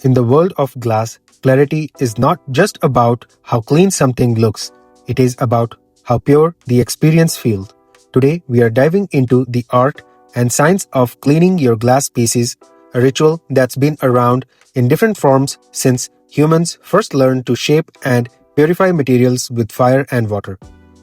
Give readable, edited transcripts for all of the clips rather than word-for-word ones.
In the world of glass, clarity is not just about how clean something looks, it is about how pure the experience feels. Today, we are diving into the art and science of cleaning your glass pieces, a ritual that's been around in different forms since humans first learned to shape and purify materials with fire and water.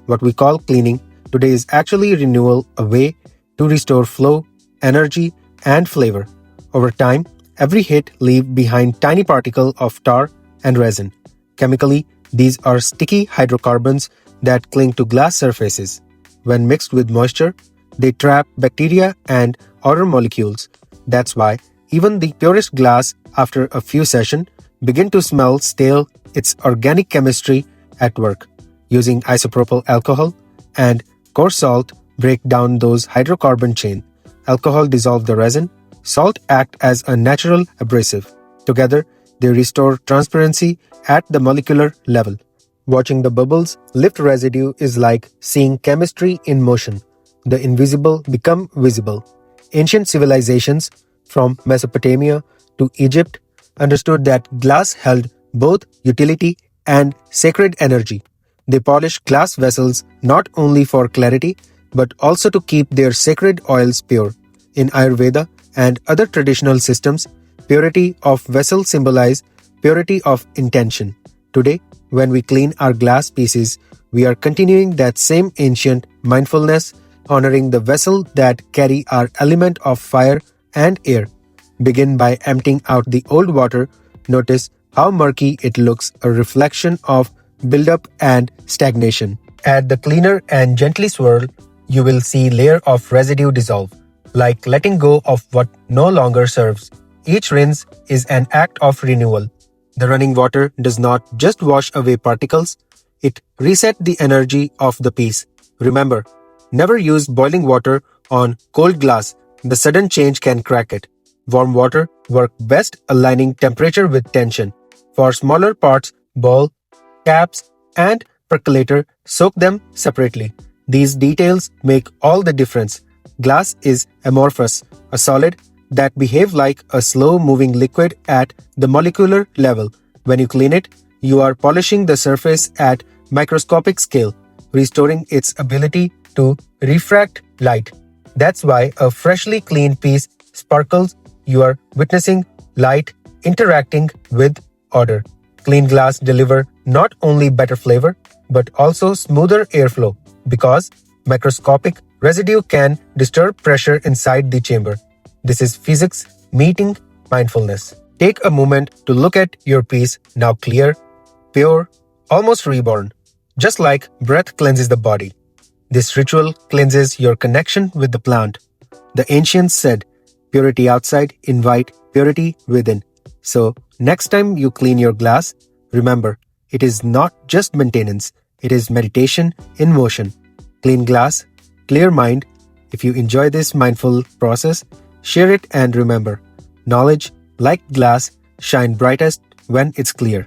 What we call cleaning today is actually renewal, a way to restore flow, energy, and flavor. Over time, every hit leaves behind tiny particles of tar and resin. Chemically, these are sticky hydrocarbons that cling to glass surfaces. When mixed with moisture, they trap bacteria and other molecules. That's why even the purest glass, after a few sessions, begin to smell stale. It's organic chemistry at work. Using isopropyl alcohol and coarse salt break down those hydrocarbon chain. Alcohol dissolves the resin. Salt acts as a natural abrasive. Together, they restore transparency at the molecular level. Watching the bubbles lift residue is like seeing chemistry in motion. The invisible become visible. Ancient civilizations, from Mesopotamia to Egypt, understood that glass held both utility and sacred energy. They polished glass vessels not only for clarity, but also to keep their sacred oils pure. In Ayurveda and other traditional systems, purity of vessel symbolizes purity of intention. Today, when we clean our glass pieces, we are continuing that same ancient mindfulness, honoring the vessel that carry our element of fire and air. Begin by emptying out the old water. Notice how murky it looks, a reflection of buildup and stagnation. Add the cleaner and gently swirl. You will see layer of residue dissolve, like letting go of what no longer serves. Each rinse is an act of renewal. The running water does not just wash away particles, it resets the energy of the piece. Remember, never use boiling water on cold glass. The sudden change can crack it. Warm water works best aligning temperature with tension. For smaller parts, bowl, caps, and percolator, soak them separately. These details make all the difference. Glass is amorphous, a solid that behaves like a slow-moving liquid at the molecular level. When you clean it, you are polishing the surface at microscopic scale, restoring its ability to refract light. That's why a freshly cleaned piece sparkles. You are witnessing light interacting with order. Clean glass delivers not only better flavor, but also smoother airflow because microscopic residue can disturb pressure inside the chamber. This is physics meeting mindfulness. Take a moment to look at your piece, now clear, pure, almost reborn. Just like breath cleanses the body, this ritual cleanses your connection with the plant. The ancients said, purity outside invite purity within. So, next time you clean your glass, remember, it is not just maintenance, it is meditation in motion. Clean glass, clear mind. If you enjoy this mindful process, share it and remember, knowledge, like glass, shine brightest when it's clear.